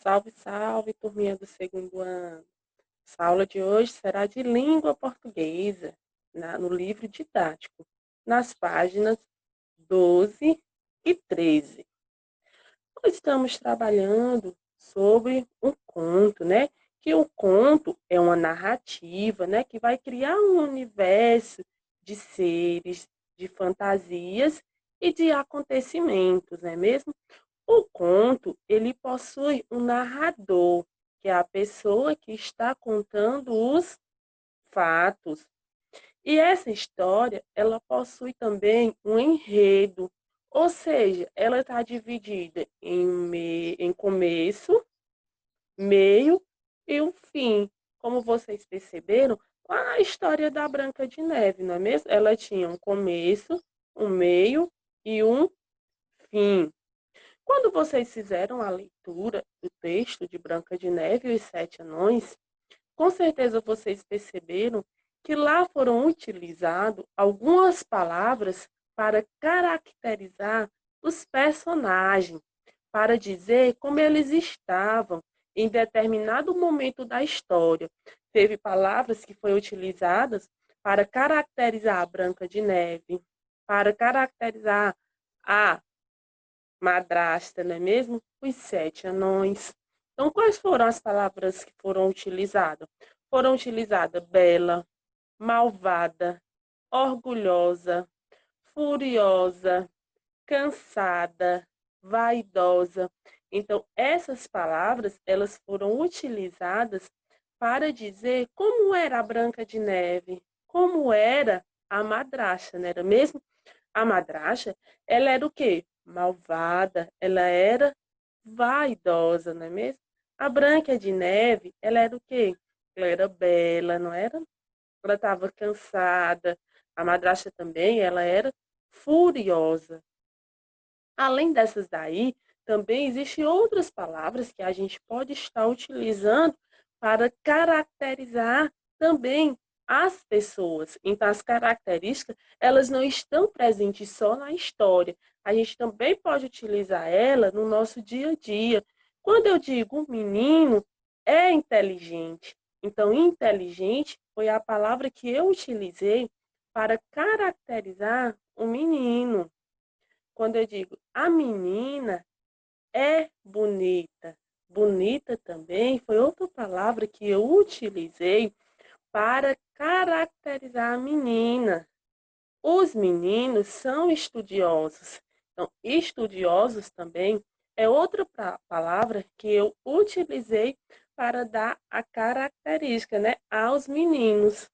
Salve, salve, turminha do segundo ano. Essa aula de hoje será de língua portuguesa, no livro didático, nas páginas 12 e 13. Nós estamos trabalhando sobre um conto, né? Que o conto é uma narrativa, né? Que vai criar um universo de seres, de fantasias e de acontecimentos, não é mesmo? O conto, ele possui um narrador, que é a pessoa que está contando os fatos. E essa história, ela possui também um enredo, ou seja, ela está dividida em começo, meio e um fim. Como vocês perceberam, a história da Branca de Neve, não é mesmo? Ela tinha um começo, um meio e um fim. Quando vocês fizeram a leitura do texto de Branca de Neve e os Sete Anões, com certeza vocês perceberam que lá foram utilizadas algumas palavras para caracterizar os personagens, para dizer como eles estavam em determinado momento da história. Teve palavras que foram utilizadas para caracterizar a Branca de Neve, para caracterizar a madrasta, não é mesmo? Os sete anões. Então, quais foram as palavras que foram utilizadas? Foram utilizadas bela, malvada, orgulhosa, furiosa, cansada, vaidosa. Então, essas palavras, elas foram utilizadas para dizer como era a Branca de Neve, como era a madrasta, não era mesmo? A madrasta, ela era o quê? Malvada, ela era vaidosa, não é mesmo? A Branca de Neve, ela era o quê? Ela era bela, não era? Ela estava cansada. A madrasta também, ela era furiosa. Além dessas daí, também existem outras palavras que a gente pode estar utilizando para caracterizar também as pessoas. Então, as características, elas não estão presentes só na história. A gente também pode utilizar ela no nosso dia a dia. Quando eu digo um menino é inteligente, então inteligente foi a palavra que eu utilizei para caracterizar o menino. Quando eu digo a menina é bonita, bonita também foi outra palavra que eu utilizei para caracterizar a menina. Os meninos são estudiosos. Então, estudiosos também é outra palavra que eu utilizei para dar a característica, né, aos meninos.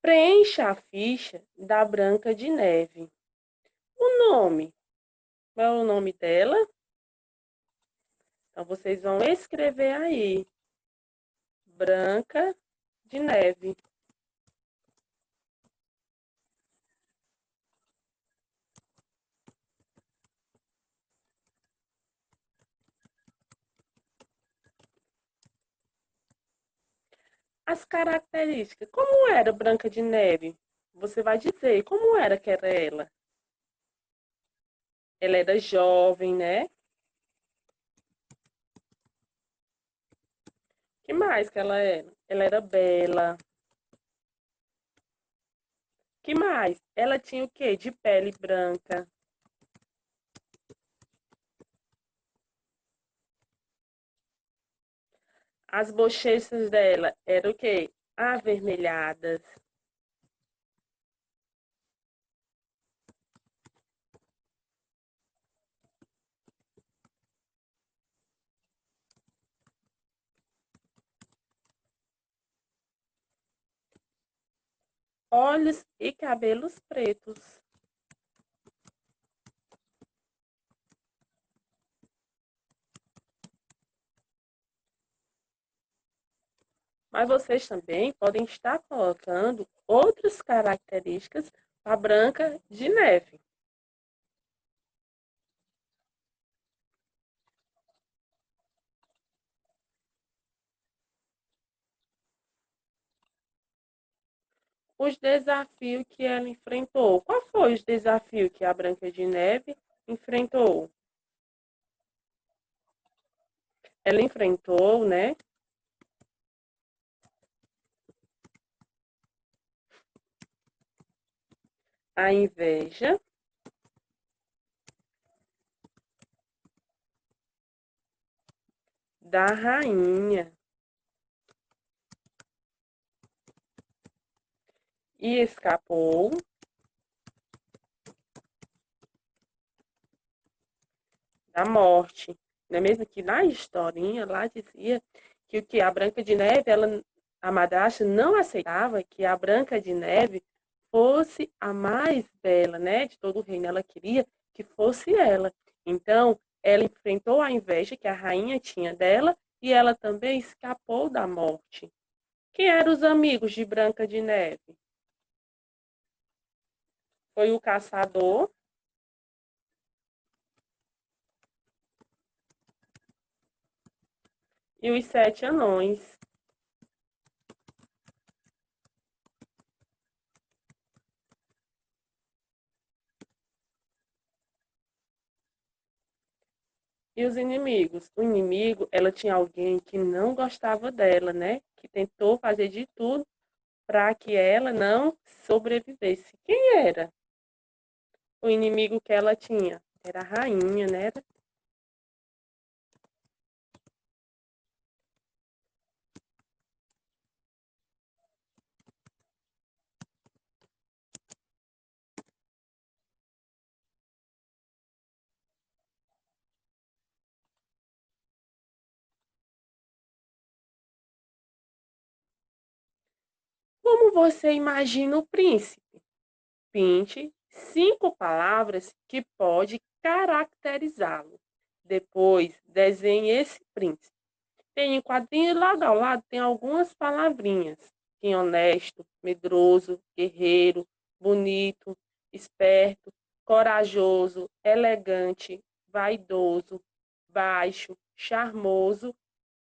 Preencha a ficha da Branca de Neve. O nome. Qual é o nome dela? Então, vocês vão escrever aí. Branca de Neve. As características. Como era Branca de Neve? Você vai dizer como era que era ela. Ela era jovem, né? Que mais que ela era? Ela era bela. Que mais? Ela tinha o quê? De pele branca. As bochechas dela eram o quê? Avermelhadas. Olhos e cabelos pretos. Mas vocês também podem estar colocando outras características para Branca de Neve. Os desafios que ela enfrentou. Qual foi os desafios que a Branca de Neve enfrentou? Ela enfrentou, né, a inveja da rainha e escapou da morte. Não é mesmo que na historinha lá dizia que o que a Branca de Neve, ela, a madrasta não aceitava que a Branca de Neve fosse a mais bela, né, de todo o reino. Ela queria que fosse ela. Então, ela enfrentou a inveja que a rainha tinha dela e ela também escapou da morte. Quem eram os amigos de Branca de Neve? Foi o caçador e os sete anões. E os inimigos? O inimigo, ela tinha alguém que não gostava dela, né? Que tentou fazer de tudo para que ela não sobrevivesse. Quem era o inimigo que ela tinha? Era a rainha, né? Como você imagina o príncipe? Pinte 5 palavras que pode caracterizá-lo. Depois, desenhe esse príncipe. Tem um quadrinho e logo ao lado tem algumas palavrinhas. Tem honesto, medroso, guerreiro, bonito, esperto, corajoso, elegante, vaidoso, baixo, charmoso,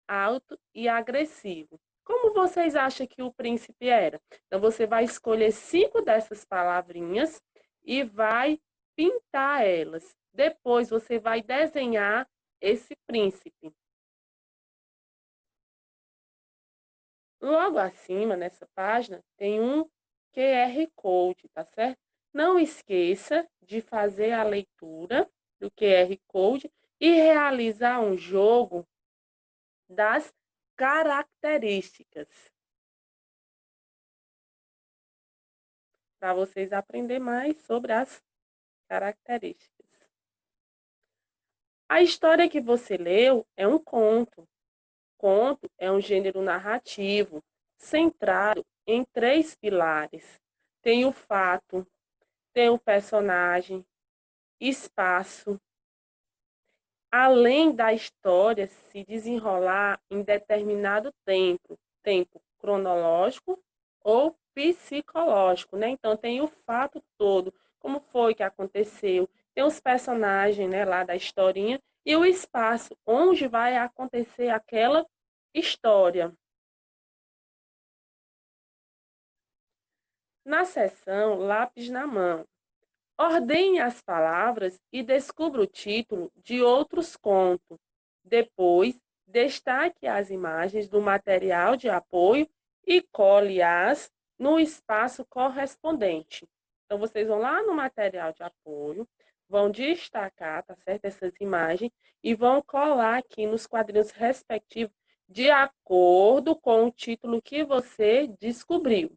alto e agressivo. Como vocês acham que o príncipe era? Então, você vai escolher 5 dessas palavrinhas e vai pintar elas. Depois, você vai desenhar esse príncipe. Logo acima, nessa página, tem um QR Code, tá certo? Não esqueça de fazer a leitura do QR Code e realizar um jogo das características, para vocês aprenderem mais sobre as características. A história que você leu é um conto. Conto é um gênero narrativo centrado em 3 pilares. Tem o fato, tem o personagem, espaço, além da história se desenrolar em determinado tempo, tempo cronológico ou psicológico, né? Então tem o fato todo, como foi que aconteceu, tem os personagens, né, lá da historinha e o espaço onde vai acontecer aquela história. Na seção Lápis na Mão, ordene as palavras e descubra o título de outros contos. Depois, destaque as imagens do material de apoio e cole-as no espaço correspondente. Então, vocês vão lá no material de apoio, vão destacar, tá certo, essas imagens e vão colar aqui nos quadrinhos respectivos de acordo com o título que você descobriu.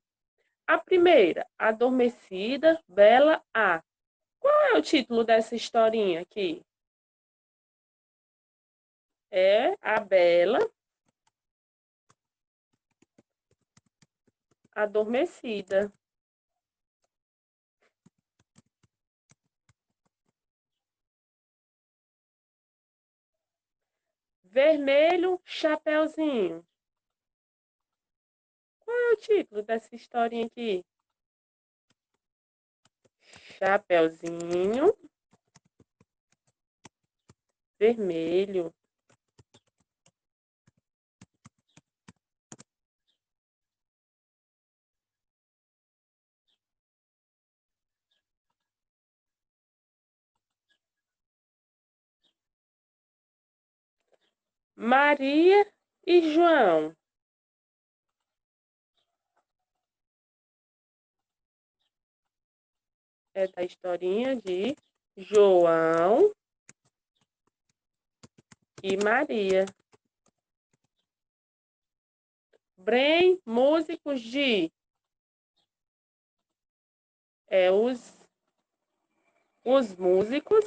A primeira, Adormecida, Bela A. Qual é o título dessa historinha aqui? É A Bela Adormecida. Vermelho, Chapeuzinho. Qual é o título dessa historinha aqui? Chapeuzinho Vermelho. Maria e João. É da historinha de João e Maria. Brem, músicos de os músicos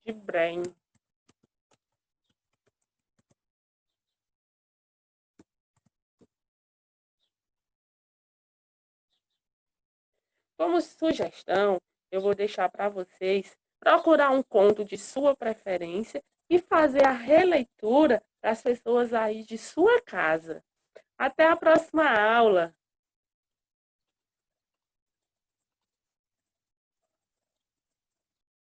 de Brem. Como sugestão, eu vou deixar para vocês procurar um conto de sua preferência e fazer a releitura para as pessoas aí de sua casa. Até a próxima aula!